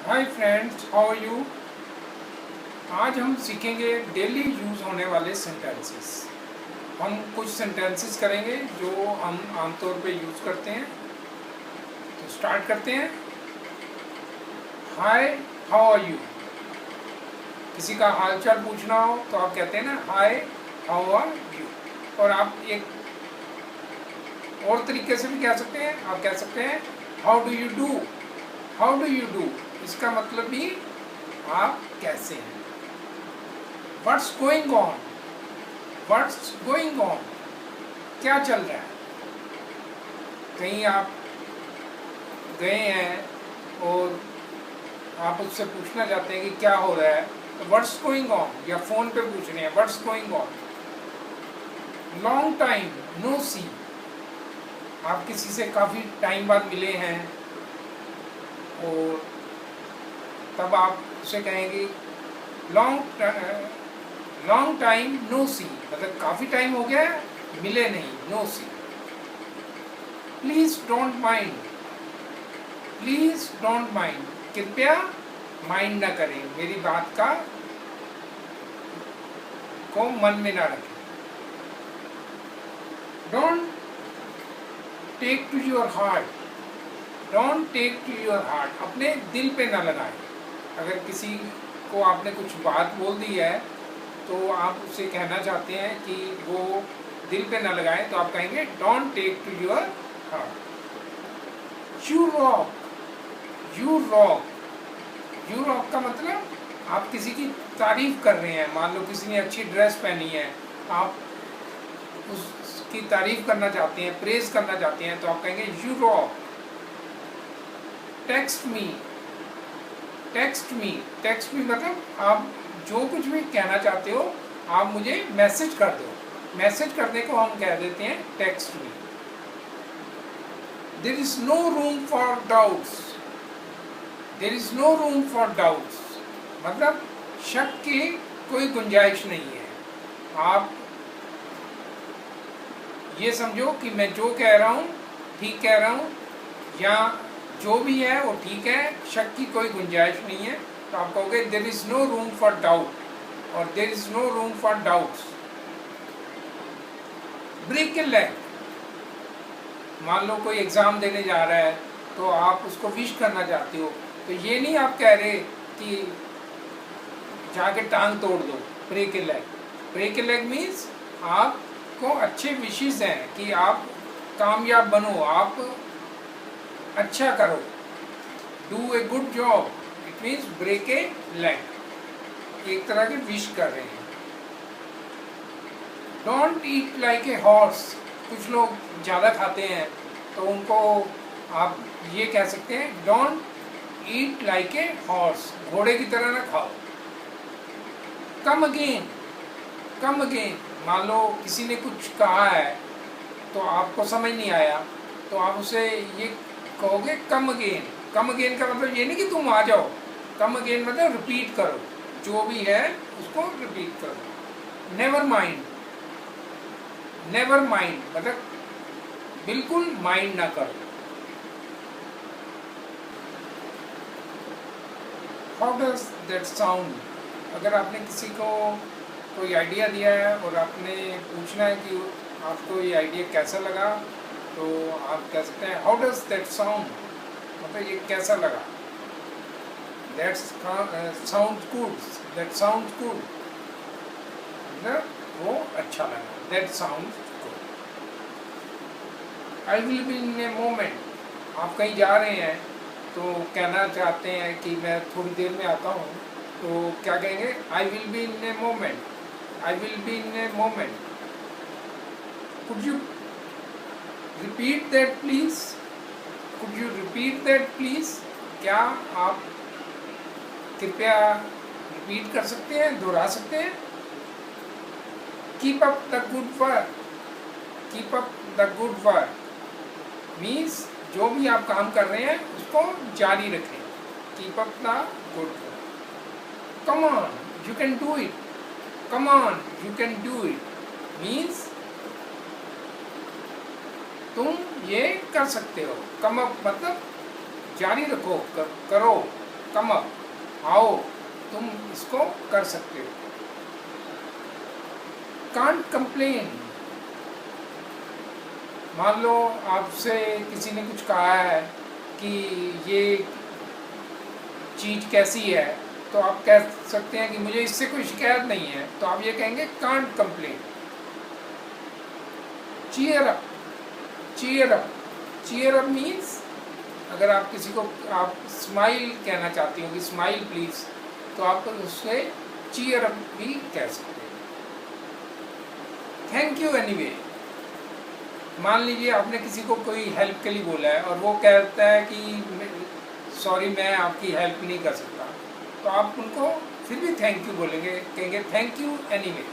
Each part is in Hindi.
Hi friends, how are you. आज हम सीखेंगे डेली यूज़ होने वाले सेंटेंसेस। हम कुछ सेंटेंसेस करेंगे जो हम आमतौर पे यूज़ करते हैं। तो स्टार्ट करते हैं। हाय, हाउ आर यू। किसी का हालचाल पूछना हो तो आप कहते हैं ना हाय, हाउ आर यू। और आप एक और तरीके से भी कह सकते हैं। आप कह सकते हैं how do you do. How do you do, इसका मतलब भी आप कैसे हैं। What's going on? What's going on? क्या चल रहा है। कहीं आप गए हैं और आप उससे पूछना चाहते हैं कि क्या हो रहा है, तो What's going on? या फ़ोन पे पूछ रहे हैं What's going on? Long time no see. आप किसी से काफ़ी टाइम बाद मिले हैं और तब आप उसे कहेंगे लॉन्ग टाइम नो सी, मतलब काफ़ी टाइम हो गया है मिले नहीं, no see. Please don't mind. Please don't mind, कृपया माइंड ना करें, मेरी बात का को मन में ना रखें। Don't take to your heart. Don't take to your heart, अपने दिल पे ना लगाएं। अगर किसी को आपने कुछ बात बोल दी है तो आप उससे कहना चाहते हैं कि वो दिल पे ना लगाएं, तो आप कहेंगे don't take to your heart. You rock. You rock. You rock का मतलब आप किसी की तारीफ कर रहे हैं। मान लो किसी ने अच्छी ड्रेस पहनी है, आप उसकी तारीफ करना चाहते हैं, प्रेज करना चाहते हैं, तो आप कहेंगे you rock. Text me. Text me. Text me मतलब आप जो कुछ भी कहना चाहते हो आप मुझे मैसेज कर दो। मैसेज करने को हम कह देते हैं text me. There is no room for doubts. There is no room for doubts मतलब शक की कोई गुंजाइश नहीं है। आप ये समझो कि मैं जो कह रहा हूँ ठीक कह रहा हूँ, या जो भी है वो ठीक है, शक की कोई गुंजाइश नहीं है। तो आप कहोगे there is no room for doubt और there is no room for doubts. Break a leg. मान लो कोई एग्ज़ाम देने जा रहा है तो आप उसको विश करना चाहते हो, तो ये नहीं आप कह रहे कि जाके टांग तोड़ दो। Break a leg. Break a leg means आपको अच्छे विशेस हैं कि आप कामयाब बनो, आप अच्छा करो, do a good job. It means break a leg, एक तरह के विश कर रहे हैं। Don't eat like a horse. कुछ लोग ज़्यादा खाते हैं तो उनको आप ये कह सकते हैं don't eat like a horse, घोड़े की तरह ना खाओ। Come again. कम अगेन, मान लो किसी ने कुछ कहा है तो आपको समझ नहीं आया, तो आप उसे ये कहोगे कम अगेन। कम अगेन का मतलब ये नहीं कि तुम आ जाओ, कम अगेन मतलब रिपीट करो, जो भी है उसको रिपीट करो। Never mind. नेवर माइंड मतलब बिल्कुल माइंड ना करो। How does that sound. अगर आपने किसी को कोई आइडिया दिया है और आपने पूछना है कि आपको ये आइडिया कैसा लगा, तो आप कह सकते हैं हाउ डज दैट साउंड, मतलब ये कैसा लगा। That sound good. That sound good मतलब वो अच्छा लगा। That sound good. I will be in a moment. आप कहीं जा रहे हैं तो कहना चाहते हैं कि मैं थोड़ी देर में आता हूँ, तो क्या कहेंगे I will be in a moment. I will be in a moment. Could you repeat that please. Could you repeat that please, क्या आप कृपया रिपीट कर सकते हैं, दोहरा सकते हैं। Keep up the good work. Keep up the good work means जो भी आप काम कर रहे हैं उसको जारी रखें। Keep up the good work. Come on you can do it. Come on you can do it means तुम ये कर सकते हो। कम अप मतलब जारी रखो, करो, कम अप। सकते हो। कांट कंप्लेन, मान लो आपसे किसी ने कुछ कहा है कि ये चीज़ कैसी है, तो आप कह सकते हैं कि मुझे इससे कोई शिकायत नहीं है, तो आप ये कहेंगे can't complain. Cheer up, cheer up, cheer up means अगर आप किसी को आप स्माइल कहना चाहती हो कि स्माइल प्लीज, तो आप उससे चीयर अप भी कह सकते हैं। थैंक यू एनीवे, मान लीजिए आपने किसी को कोई हेल्प के लिए बोला है और वो कहता है कि सॉरी मैं आपकी हेल्प नहीं कर सकता, तो आप उनको फिर भी थैंक यू बोलेंगे, कहेंगे thank you anyway,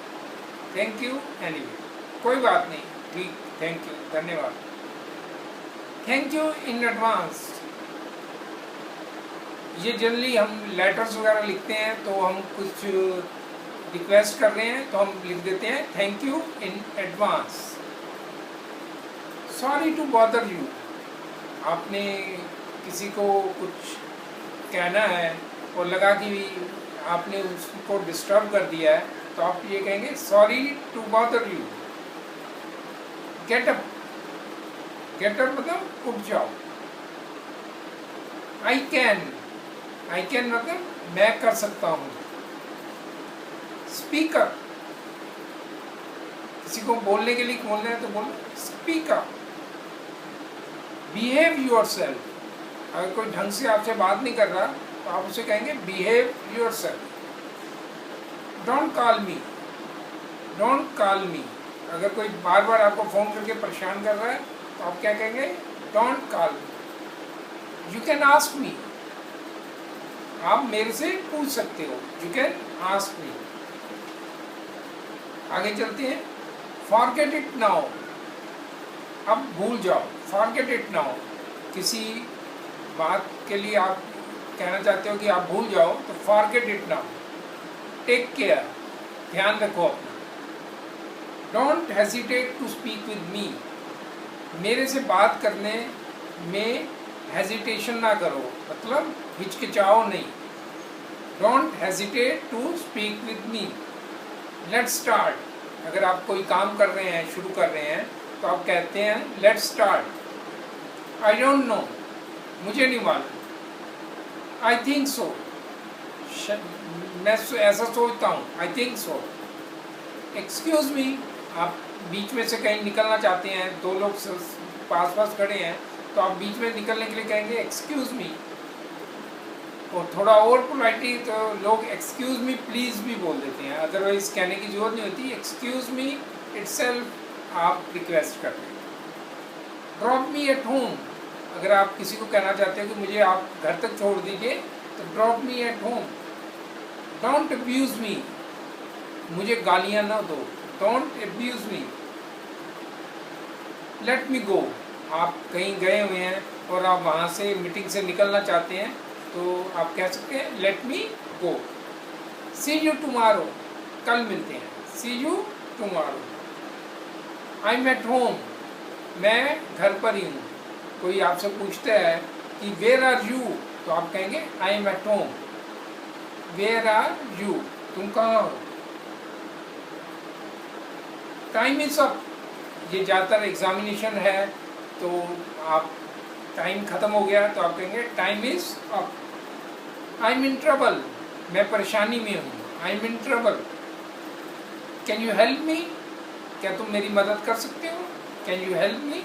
thank you anyway, कोई बात नहीं, ठीक, थैंक यू, धन्यवाद। थैंक यू इन एडवांस, ये जनरली हम लेटर्स वगैरह लिखते हैं तो हम कुछ रिक्वेस्ट कर रहे हैं तो हम लिख देते हैं thank you in advance. Sorry to bother you, आपने किसी को कुछ कहना है और लगा कि आपने उसको डिस्टर्ब कर दिया है, तो आप ये कहेंगे sorry to bother you. Get up, get up मतलब उठ जाओ। आई कैन, आई कैन मतलब मैं कर सकता हूँ। स्पीक अप, किसी को बोलने के लिए बोलना है तो बोलो स्पीक अप। बिहेव योरसेल्फ, अगर कोई ढंग से आपसे बात नहीं कर रहा तो आप उसे कहेंगे behave yourself. Don't call me, don't call मी, अगर कोई बार बार आपको फ़ोन करके परेशान कर रहा है तो आप क्या कहेंगे don't call me. You can ask me, आप मेरे से पूछ सकते हो, यू कैन आस्क मी। आगे चलते हैं। फॉरगेट इट नाउ, अब भूल जाओ। फॉरगेट इट नाउ, किसी बात के लिए आप कहना चाहते हो कि आप भूल जाओ तो forget it now. Take care, ध्यान रखो अपना। Don't hesitate to speak with me, मेरे से बात करने में हेजिटेशन ना करो, मतलब हिचकिचाओ नहीं। Don't hesitate to speak with me. Let's start, अगर आप कोई काम कर रहे हैं, शुरू कर रहे हैं, तो आप कहते हैं let's start. I don't know, मुझे नहीं मालूम। आई थिंक सो, मैं ऐसा सोचता हूँ। I think so. Excuse me, आप बीच में से कहीं निकलना चाहते हैं, दो लोग पास पास खड़े हैं तो आप बीच में निकलने के लिए कहेंगे एक्सक्यूज मी। और थोड़ा और पोलाइटली तो लोग एक्सक्यूज मी प्लीज़ भी बोल देते हैं, अदरवाइज कहने की जरूरत नहीं होती। एक्सक्यूज मी इटसेल्फ आप रिक्वेस्ट करते हैं। ड्रॉप मी एट होम, अगर आप किसी को कहना चाहते हो कि मुझे आप घर तक छोड़ दीजिए तो drop me at home. Don't abuse me, मुझे गालियाँ ना दो। Don't abuse me. Let me go, आप कहीं गए हुए हैं और आप वहाँ से मीटिंग से निकलना चाहते हैं तो आप कह सकते हैं let me go. See you tomorrow, कल मिलते हैं। See you tomorrow. I am at home, मैं घर पर ही हूँ। कोई आपसे पूछता है कि वेयर आर यू, तो आप कहेंगे I am at home. Where are you, तुम कहाँ हो। टाइम इज अप, ये ज़्यादातर एग्जामिनेशन है तो आप टाइम ख़त्म हो गया तो आप कहेंगे time is up. I am in trouble, मैं परेशानी में हूँ। I am in trouble. Can you help me, क्या तुम मेरी मदद कर सकते हो। Can you help me.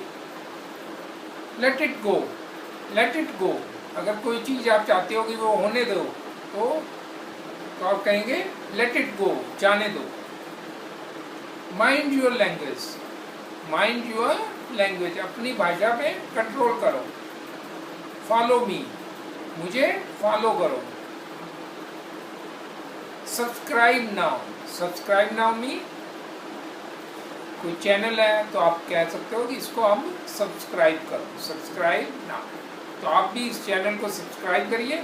Let it go, let it go, अगर कोई चीज़ आप चाहते हो कि वो होने दो तो आप कहेंगे लेट इट गो, जाने दो। Mind your language, mind your language, अपनी भाषा पे कंट्रोल करो। फॉलो मी, मुझे फॉलो करो। Subscribe now, subscribe now me, कोई चैनल है तो आप कह सकते हो कि इसको हम सब्सक्राइब करो। सब्सक्राइब नाउ, तो आप भी इस चैनल को सब्सक्राइब करिए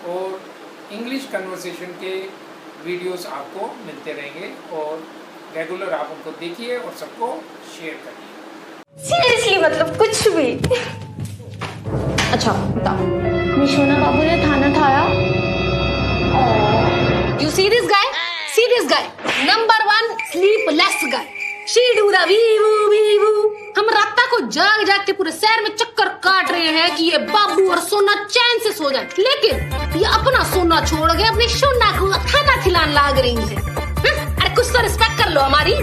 और इंग्लिश कन्वर्सेशन के वीडियोस आपको मिलते रहेंगे और रेगुलर आप उनको देखिए और सबको शेयर करिए। सीरियसली मतलब कुछ भी। अच्छा बताओ, निशोना बाबू ने खाना खाया? You see this guy, guy, number 1 sleepless guy. She do the wee woo. हम रात को जाग जाग के पूरे शहर में चक्कर काट रहे हैं कि ये बाबू और सोना चैन से सो जाए, लेकिन ये अपना सोना छोड़ के अपनी सोना को खाना खिलाने लाग रही है। अरे कुछ तो रिस्पेक्ट कर लो हमारी।